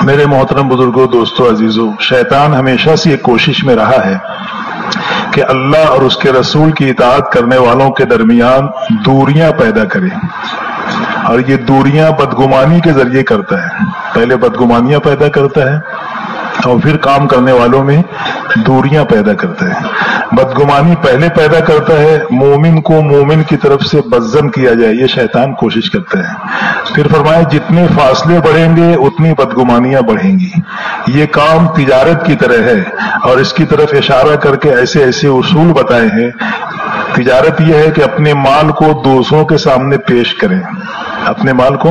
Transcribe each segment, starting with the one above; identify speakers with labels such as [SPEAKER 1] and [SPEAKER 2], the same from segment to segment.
[SPEAKER 1] میرے محترم بزرگوں، دوستوں، عزیزوں، شیطان ہمیشہ سے ایک کوشش میں رہا ہے کہ اللہ اور اس کے رسول کی اطاعت کرنے والوں کے درمیان دوریاں پیدا کرے، اور یہ دوریاں بدگمانی کے ذریعے کرتا ہے۔ پہلے بدگمانیاں پیدا کرتا ہے اور پھر کام کرنے والوں میں دوریاں پیدا کرتا ہے۔ بدگمانی پہلے پیدا کرتا ہے، مومن کو مومن کی طرف سے بدظن کیا جائے، یہ شیطان کوشش کرتا ہے۔ پھر فرمایا جتنے فاصلے بڑھیں گے اتنی بدگمانیاں بڑھیں گی۔ یہ کام تجارت کی طرح ہے، اور اس کی طرف اشارہ کر کے ایسے ایسے اصول بتائے ہیں۔ تجارت یہ ہے کہ اپنے مال کو دوسروں کے سامنے پیش کریں، اپنے مال کو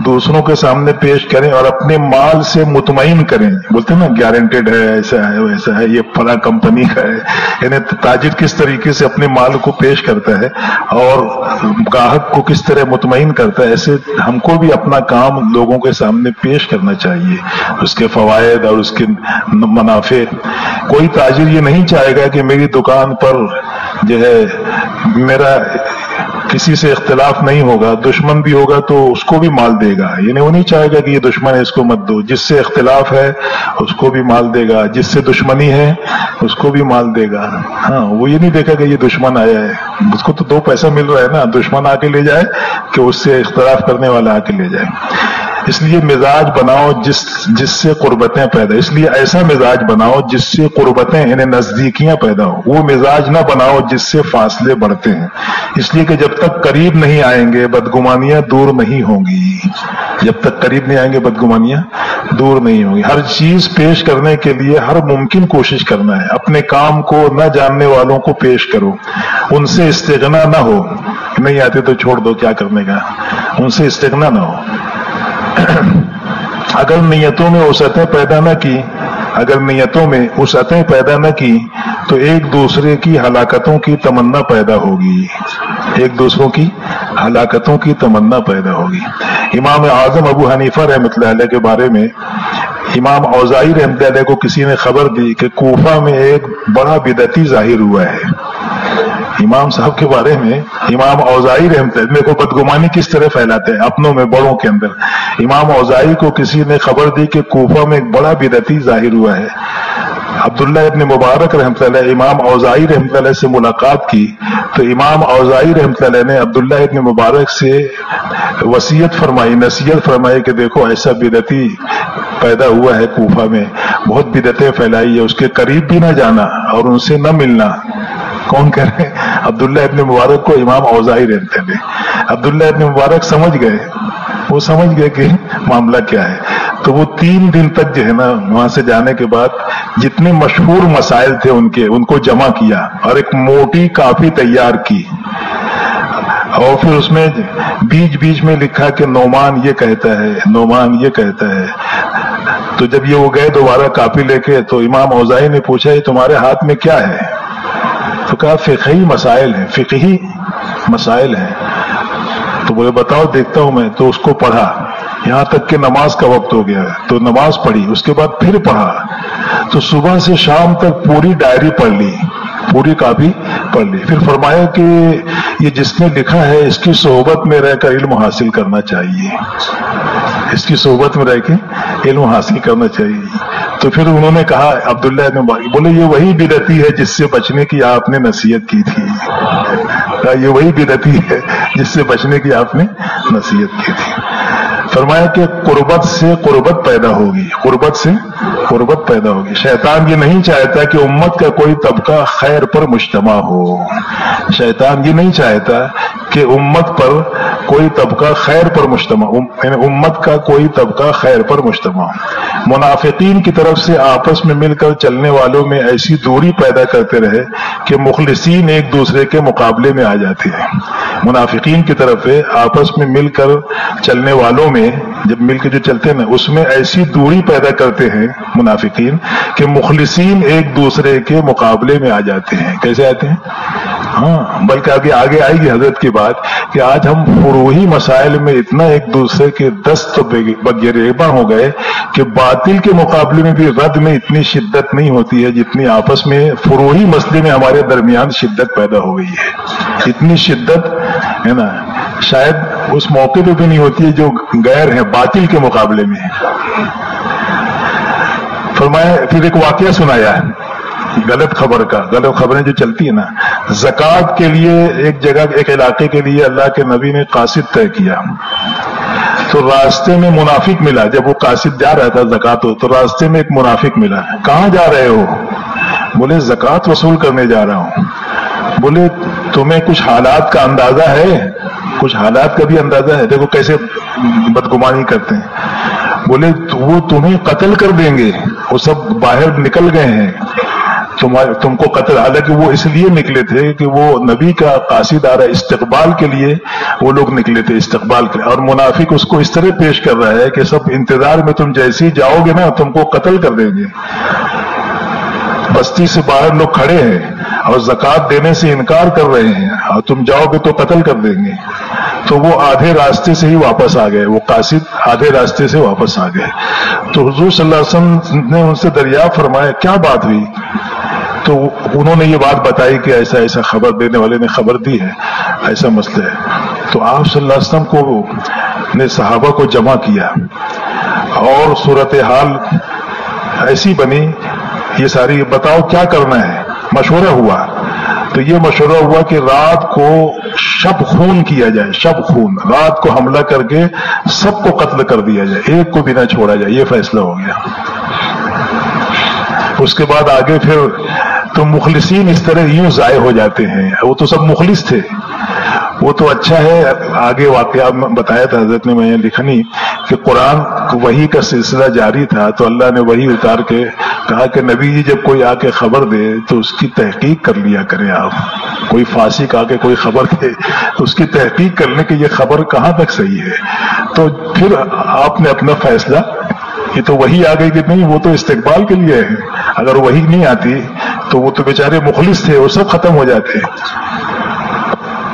[SPEAKER 1] دوسروں کے سامنے پیش کریں اور اپنے مال سے مطمئن کریں۔ بولتے ہیں نا گارنٹیڈ ہے، ایسا ہے ویسا ہے، یہ فلاں کمپنی کا ہے۔ یعنی تاجر کس طریقے سے اپنے مال کو پیش کرتا ہے اور گاہک کو کس طرح مطمئن کرتا ہے، ایسے ہم کو بھی اپنا کام لوگوں کے سامنے پیش کرنا چاہیے، اس کے فوائد اور اس کے منافع۔ کوئی تاجر یہ نہیں چاہے گا کہ میری دکان پر جو ہے میرا کسی سے اختلاف نہیں ہوگا، دشمن بھی ہوگا تو اس کو بھی مال دے گا، یعنی وہ نہیں چاہے گا کہ یہ دشمن ہے اس کو مت دو۔ جس سے اختلاف ہے اس کو بھی مال دے گا، جس سے دشمنی ہے اس کو بھی مال دے گا۔ ہاں، وہ یہ نہیں دیکھا کہ یہ دشمن آیا ہے، اس کو تو دو پیسہ مل رہا ہے نا، دشمن آ کے لے جائے کہ اس سے اختلاف کرنے والا آ کے لے جائے۔ اس لیے مزاج بناؤ جس سے قربتیں پیدا، اس لیے ایسا مزاج بناؤ جس سے قربتیں یعنی نزدیکیاں پیدا ہو۔ وہ مزاج نہ بناؤ جس سے فاصلے بڑھتے ہیں، اس لیے کہ جب تک قریب نہیں آئیں گے بدگمانیاں دور نہیں ہوں گی۔ جب تک قریب نہیں آئیں گے بدگمانیاں دور نہیں ہوں گی۔ ہر چیز پیش کرنے کے لیے ہر ممکن کوشش کرنا ہے۔ اپنے کام کو نہ جاننے والوں کو پیش کرو، ان سے استغنا نہ ہو، نہیں آتے تو چھوڑ دو، کیا کرنے کا، ان سے استغنا نہ ہو۔ اگر نیتوں میں وسعتیں پیدا نہ کی، اگر نیتوں میں وسعتیں پیدا نہ کی تو ایک دوسرے کی ہلاکتوں کی تمنا پیدا ہوگی، ایک دوسروں کی ہلاکتوں کی تمنا پیدا ہوگی۔ امام اعظم ابو حنیفہ رحمۃ اللہ علیہ کے بارے میں امام اوزاعی رحمۃ اللہ علیہ کو کسی نے خبر دی کہ کوفہ میں ایک بڑا بدعتی ظاہر ہوا ہے۔ امام صاحب کے بارے میں امام اوزاعی رحمۃ اللہ کو بدگمانی کس طرح پھیلاتے ہیں اپنوں میں، بڑوں کے اندر۔ امام اوزاعی کو کسی نے خبر دی کہ کوفہ میں ایک بڑا بدعتی ظاہر ہوا ہے۔ عبداللہ ابن مبارک رحمۃ اللہ امام اوزاعی رحمۃ اللہ سے ملاقات کی تو امام اوزاعی رحمۃ اللہ نے عبداللہ ابن مبارک سے وصیت فرمائی، نصیحت فرمائی کہ دیکھو ایسا بدعتی پیدا ہوا ہے کوفہ میں، بہت بدعتیں پھیلائی ہے، اس کے قریب بھی نہ جانا اور ان سے نہ ملنا۔ کون کہہ رہے ہیں؟ عبداللہ ابن مبارک کو امام اوزاعی رحمۃ اللہ۔ عبداللہ ابن مبارک سمجھ گئے، وہ سمجھ گئے کہ معاملہ کیا ہے، تو وہ 3 دن تک جو ہے نا وہاں سے جانے کے بعد جتنے مشہور مسائل تھے ان کو جمع کیا اور ایک موٹی کاپی تیار کی، اور پھر اس میں بیچ بیچ میں لکھا کہ نعمان یہ کہتا ہے، نعمان یہ کہتا ہے۔ تو جب یہ وہ گئے دوبارہ کاپی لے کے تو امام اوزاعی نے پوچھا یہ تمہارے ہاتھ میں کیا ہے؟ تو کہا فقہی مسائل ہیں، فقہی مسائل ہیں۔ تو بولے بتاؤ دیکھتا ہوں میں، تو اس کو پڑھا یہاں تک کہ نماز کا وقت ہو گیا، تو نماز پڑھی، اس کے بعد پھر پڑھا، تو صبح سے شام تک پوری ڈائری پڑھ لی، پوری کاپی پڑھ لی۔ پھر فرمایا کہ یہ جس نے لکھا ہے اس کی صحبت میں رہ کر علم حاصل کرنا چاہیے، اس کی صحبت میں رہ کے علم حاصل کرنا چاہیے۔ تو پھر انہوں نے کہا عبداللہ ابن مبارک بولے یہ وہی بدعتی ہے جس سے بچنے کی آپ نے نصیحت کی تھی، یہ وہی بدعتی ہے جس سے بچنے کی آپ نے نصیحت کی تھی۔ فرمایا کہ قربت سے قربت پیدا ہوگی، قربت سے قربت پیدا ہوگی۔ شیطان یہ نہیں چاہتا کہ امت کا کوئی طبقہ خیر پر مجتمع ہو، شیطان یہ نہیں چاہتا کہ امت پر کوئی طبقہ خیر پر مجتمع، یعنی امت کا کوئی طبقہ خیر پر مجتمع ہو۔ منافقین کی طرف سے آپس میں مل کر چلنے والوں میں ایسی دوری پیدا کرتے رہے کہ مخلصین ایک دوسرے کے مقابلے میں آ جاتے ہیں۔ منافقین کی طرف سے آپس میں مل کر چلنے والوں میں جب مل کے جو چلتے ہیں نا اس میں ایسی دوری پیدا کرتے ہیں منافقین کہ مخلصین ایک دوسرے کے مقابلے میں آ جاتے ہیں۔ کیسے آتے ہیں؟ ہاں، بلکہ آگے آئے گی حضرت کی بات کہ آج ہم فروعی مسائل میں اتنا ایک دوسرے کے دست بگریباں ہو گئے کہ باطل کے مقابلے میں بھی رد میں اتنی شدت نہیں ہوتی ہے جتنی آپس میں فروعی مسئلے میں ہمارے درمیان شدت پیدا ہو گئی ہے۔ اتنی شدت ہے نا شاید اس موقع پہ بھی نہیں ہوتی ہے جو غیر ہے باطل کے مقابلے میں۔ فرمایا پھر ایک واقعہ سنایا غلط خبر کا. غلط خبریں جو چلتی ہیں نا، زکوٰۃ کے لیے ایک جگہ ایک علاقے کے لیے اللہ کے نبی نے قاصد طے کیا، تو راستے میں منافق ملا. جب وہ قاصد جا رہا تھا زکوٰۃ، تو راستے میں ایک منافق ملا. کہاں جا رہے ہو؟ بولے زکوٰۃ وصول کرنے جا رہا ہوں. بولے تمہیں کچھ حالات کا اندازہ ہے؟ کچھ حالات کا بھی اندازہ ہے؟ دیکھو کیسے بدگمانی کرتے ہیں. بولے وہ تمہیں قتل کر دیں گے، وہ سب باہر نکل گئے ہیں، تم کو قتل. حالانکہ وہ اس لیے نکلے تھے کہ وہ نبی کا قاصد آ رہا ہے، استقبال کے لیے وہ لوگ نکلے تھے، استقبال کے لیے. اور منافق اس کو اس طرح پیش کر رہا ہے کہ سب انتظار میں، تم جیسے ہی جاؤ گے نا تم کو قتل کر دیں گے. بستی سے باہر لوگ کھڑے ہیں اور زکوٰۃ دینے سے انکار کر رہے ہیں، اور تم جاؤ گے تو قتل کر دیں گے. تو وہ آدھے راستے سے ہی واپس آ گئے، وہ قاصد آدھے راستے سے واپس آ گئے. تو حضور صلی اللہ علیہ وسلم نے ان سے دریافت فرمایا کیا بات ہوئی؟ تو انہوں نے یہ بات بتائی کہ ایسا ایسا خبر دینے والے نے خبر دی ہے، ایسا مسئلہ ہے. تو آپ صلی اللہ علیہ وسلم کو نے صحابہ کو جمع کیا اور صورتحال ایسی بنی، یہ ساری بتاؤ کیا کرنا ہے. مشورہ ہوا. تو یہ مشورہ ہوا کہ رات کو شب خون کیا جائے، شب خون، رات کو حملہ کر کے سب کو قتل کر دیا جائے، ایک کو بھی نہ چھوڑا جائے. یہ فیصلہ ہو گیا. اس کے بعد آگے پھر تو مخلصین اس طرح یوں ضائع ہو جاتے ہیں. وہ تو سب مخلص تھے، وہ تو اچھا ہے. آگے واقعہ بتایا تھا حضرت نے، میں لکھا نہیں کہ قرآن وحی کا سلسلہ جاری تھا، تو اللہ نے وحی اتار کے کہا کہ نبی جی جب کوئی آ کے خبر دے تو اس کی تحقیق کر لیا کریں. آپ کوئی فاسق آ کے کوئی خبر دے تو اس کی تحقیق کر لیں کہ یہ خبر کہاں تک صحیح ہے. تو پھر آپ نے اپنا فیصلہ، یہ تو وہی آ گئی کہ نہیں، وہ تو استقبال کے لیے ہے. اگر وہی نہیں آتی تو وہ تو بیچارے مخلص تھے، وہ سب ختم ہو جاتے.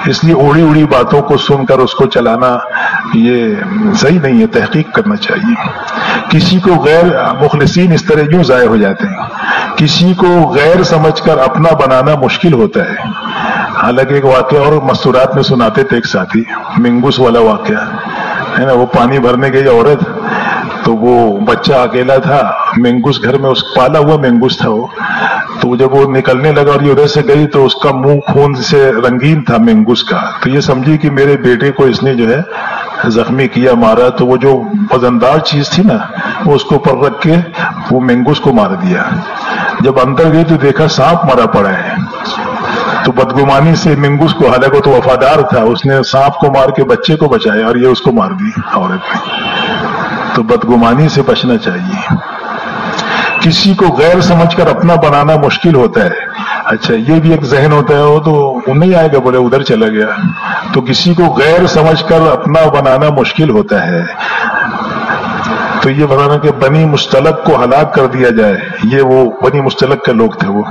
[SPEAKER 1] اس لیے اڑی اڑی باتوں کو سن کر اس کو چلانا یہ صحیح نہیں ہے، تحقیق کرنا چاہیے. کسی کو غیر مخلصین اس طرح یوں ضائع ہو جاتے ہیں. کسی کو غیر سمجھ کر اپنا بنانا مشکل ہوتا ہے. حالانکہ ایک واقعہ اور مستورات میں سناتے تھے ایک ساتھی، منگوس والا واقعہ ہے نا. وہ پانی بھرنے گئی عورت، تو وہ بچہ اکیلا تھا، منگوس گھر میں اس پالا ہوا منگوس تھا وہ. تو جب وہ نکلنے لگا اور یہ ادھر سے گئی تو اس کا منہ خون سے رنگین تھا منگوس کا. تو یہ سمجھی کہ میرے بیٹے کو اس نے جو ہے زخمی کیا، مارا. تو وہ جو وزندار چیز تھی نا وہ اس کو اوپر رکھ کے وہ منگوس کو مار دیا. جب اندر گئی تو دیکھا سانپ مرا پڑا ہے. تو بدگمانی سے منگوس کو، حالانکہ تو وفادار تھا، اس نے سانپ کو مار کے بچے کو بچایا اور یہ اس کو مار دی عورت نے. تو بدگمانی سے بچنا چاہیے. کسی کو غیر سمجھ کر اپنا بنانا مشکل ہوتا ہے. اچھا یہ بھی ایک ذہن ہوتا ہے، وہ تو نہیں آئے گا، بولے ادھر چلا گیا. تو کسی کو غیر سمجھ کر اپنا بنانا مشکل ہوتا ہے. تو یہ بتانا کہ بنی مستلق کو ہلاک کر دیا جائے، یہ وہ بنی مستلق کے لوگ تھے وہ.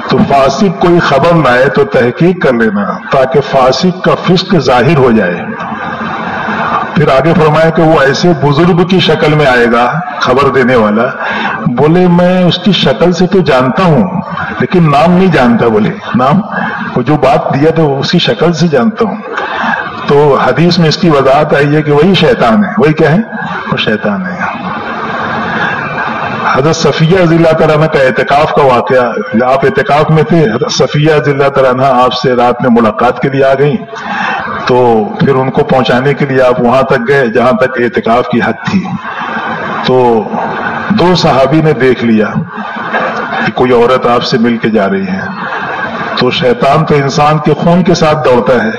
[SPEAKER 1] تو فاسق کوئی خبر نہ آئے تو تحقیق کر لینا تاکہ فاسق کا فسق ظاہر ہو جائے. پھر آگے فرمایا کہ وہ ایسے بزرگ کی شکل میں آئے گا خبر دینے والا. بولے میں اس کی شکل سے تو جانتا ہوں لیکن نام نہیں جانتا. بولے نام، وہ جو بات دیا تھا اس کی شکل سے جانتا ہوں. تو حدیث میں اس کی وضاحت آئی ہے کہ وہی شیطان ہے. وہی کیا ہے؟ وہ شیطان ہے. حضرت صفیہ رضی اللہ تعالیٰ عنہ کا اعتکاف کا واقعہ، آپ اعتکاف میں تھے، حضرت صفیہ رضی اللہ تعالیٰ عنہ آپ سے رات میں ملاقات کے لیے آ گئیں. تو پھر ان کو پہنچانے کے لیے آپ وہاں تک گئے جہاں تک اعتکاف کی حد تھی. تو دو صحابی نے دیکھ لیا کہ کوئی عورت آپ سے مل کے جا رہی ہے. تو شیطان تو انسان کے خون کے ساتھ دوڑتا ہے.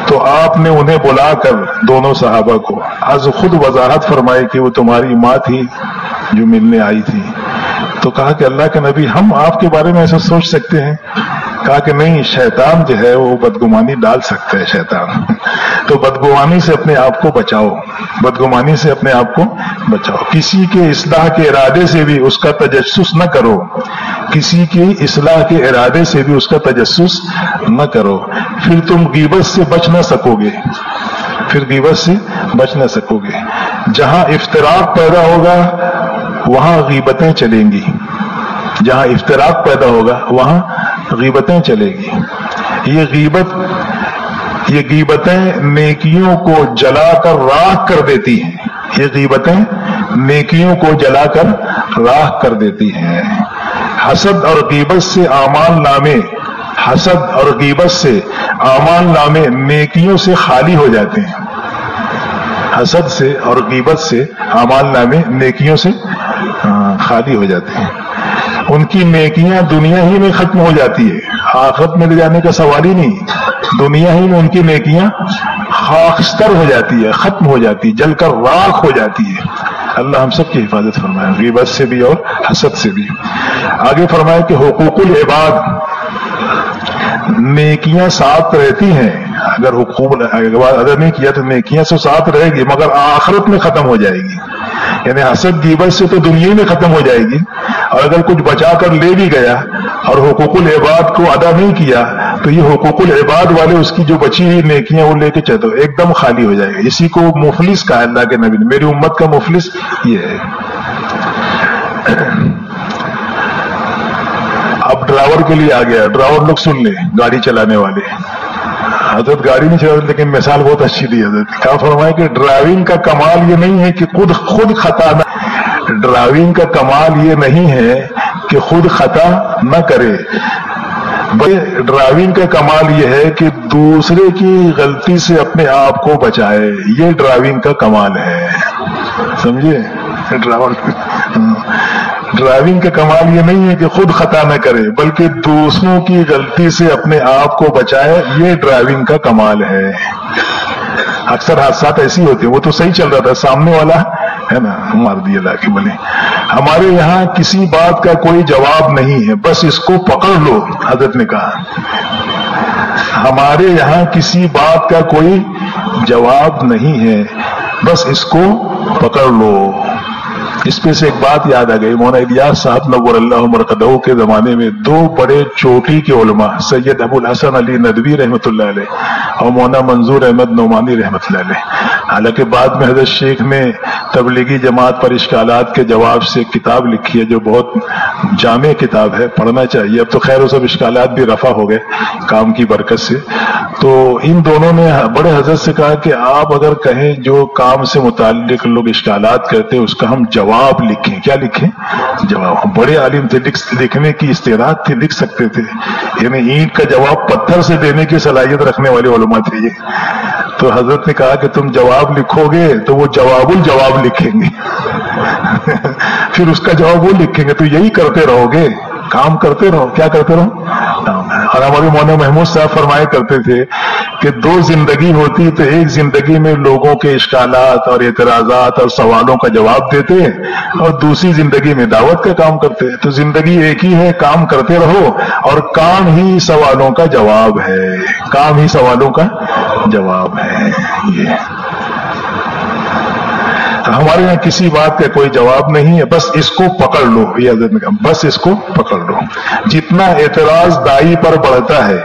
[SPEAKER 1] تو آپ نے انہیں بلا کر دونوں صحابہ کو از خود وضاحت فرمائی کہ وہ تمہاری ماں تھی جو ملنے آئی تھی. تو کہا کہ اللہ کے نبی ہم آپ کے بارے میں ایسا سوچ سکتے ہیں؟ کہا کہ نہیں، شیطان جو ہے وہ بدگمانی ڈال سکتا ہے شیطان. تو بدگمانی سے اپنے آپ کو بچاؤ، بدگمانی سے اپنے آپ کو بچاؤ. کسی کے اصلاح کے ارادے سے بھی اس کا تجسس نہ کرو، کسی کی اصلاح کے ارادے سے بھی اس کا تجسس نہ کرو. پھر تم غیبت سے بچ نہ سکو گے، پھر غیبت سے بچ نہ سکو گے. جہاں افتراق پیدا ہوگا وہاں غیبتیں چلیں گی، جہاں افتراق پیدا ہوگا وہاں غیبتیں چلے گی. یہ غیبتیں نیکیوں کو جلا کر راکھ کر دیتی ہیں. یہ غیبتیں نیکیوں کو جلا کر راکھ کر دیتی ہیں۔ حسد اور غیبت سے اعمال نامے نیکیوں سے خالی ہو جاتے ہیں۔ حسد سے اور غیبت سے اعمال نامے نیکیوں سے خالی ہو جاتے ہیں۔ ان کی نیکیاں دنیا ہی میں ختم ہو جاتی ہے، آخرت میں لے جانے کا سوال ہی نہیں، دنیا ہی میں ان کی نیکیاں خاکستر ہو جاتی ہے، ختم ہو جاتی ہے، جل کر راکھ ہو جاتی ہے۔ اللہ ہم سب کی حفاظت فرمائے غیبت سے بھی اور حسد سے بھی۔ آگے فرمائے کہ حقوق العباد، نیکیاں ساتھ رہتی ہیں، اگر حقوق العباد ادا نہیں کیا تو نیکیاں تو ساتھ رہے گی مگر آخرت میں ختم ہو جائے گی، یعنی حسد غیبت سے تو دنیا میں ختم ہو جائے گی، اور اگر کچھ بچا کر لے بھی گیا اور حقوق العباد کو ادا نہیں کیا تو یہ حقوق العباد والے اس کی جو بچی ہوئی نیکیاں وہ لے کے چلو ایک دم خالی ہو جائے گا۔ اسی کو مفلس کہا اللہ کے نبی نے، میری امت کا مفلس یہ ہے۔ اب ڈرائیور کے لیے آ گیا، ڈرائیور لوگ سن لیں، گاڑی چلانے والے، حضرت گاڑی نہیں چلاتے لیکن مثال بہت اچھی دی حضرت، کیا فرمایا کہ ڈرائیونگ کا کمال یہ نہیں ہے کہ خود خطا نہ، ڈرائیونگ کا کمال یہ نہیں ہے کہ خود خطا نہ کرے، بلکہ ڈرائیونگ کا کمال یہ ہے کہ دوسرے کی غلطی سے اپنے آپ کو بچائے، یہ ڈرائیونگ کا کمال ہے، سمجھے؟ ڈرائیونگ کا کمال یہ نہیں ہے کہ خود خطا نہ کرے بلکہ دوسروں کی غلطی سے اپنے آپ کو بچائے، یہ ڈرائیونگ کا کمال ہے۔ اکثر حادثات ایسی ہوتے ہیں، وہ تو صحیح چل رہا تھا، سامنے والا ہے نا مار دیا لا کے بولے۔ ہمارے یہاں کسی بات کا کوئی جواب نہیں ہے، بس اس کو پکڑ لو، حضرت نے کہا ہمارے یہاں کسی بات کا کوئی جواب نہیں ہے، بس اس کو پکڑ لو۔ اس پہ سے ایک بات یاد آ گئی، مولانا الیاس صاحب نور اللہ مرقدہ کے زمانے میں دو بڑے چوٹی کے علماء سید ابو الحسن علی ندوی رحمۃ اللہ علیہ اور مولانا منظور احمد نعمانی رحمۃ اللہ علیہ، حالانکہ بعد میں حضرت شیخ نے تبلیغی جماعت پر اشکالات کے جواب سے کتاب لکھی ہے جو بہت جامع کتاب ہے، پڑھنا چاہیے۔ اب تو خیر وہ سب اشکالات بھی رفع ہو گئے کام کی برکت سے۔ تو ان دونوں نے بڑے حضرت سے کہا کہ آپ اگر کہیں جو کام سے متعلق لوگ اشکالات کرتے اس کا ہم جواب لکھیں، کیا لکھیں؟ جواب۔ ہم بڑے عالم تھے، لکھنے کی استعداد تھی، لکھ سکتے تھے، یعنی اینٹ کا جواب پتھر سے دینے کی صلاحیت رکھنے والے علماء تھے یہ۔ تو حضرت نے کہا کہ تم جواب لکھو گے تو وہ جواب الجواب لکھیں گے پھر اس کا جواب وہ لکھیں گے، تو یہی کرتے رہو گے، کام کرتے رہو، کیا کرتے رہو۔ اور ہمارے مولانا محمود صاحب فرمایا کرتے تھے کہ دو زندگی ہوتی تو ایک زندگی میں لوگوں کے اشکالات اور اعتراضات اور سوالوں کا جواب دیتے اور دوسری زندگی میں دعوت کا کام کرتے۔ تو زندگی ایک ہی ہے، کام کرتے رہو، اور کام ہی سوالوں کا جواب ہے، کام ہی سوالوں کا جواب ہے۔ یہ ہمارے یہاں کسی بات کا کوئی جواب نہیں ہے، بس اس کو پکڑ لو، یہ حضرت نے کہا بس اس کو پکڑ لو۔ جتنا اعتراض دائی پر بڑھتا ہے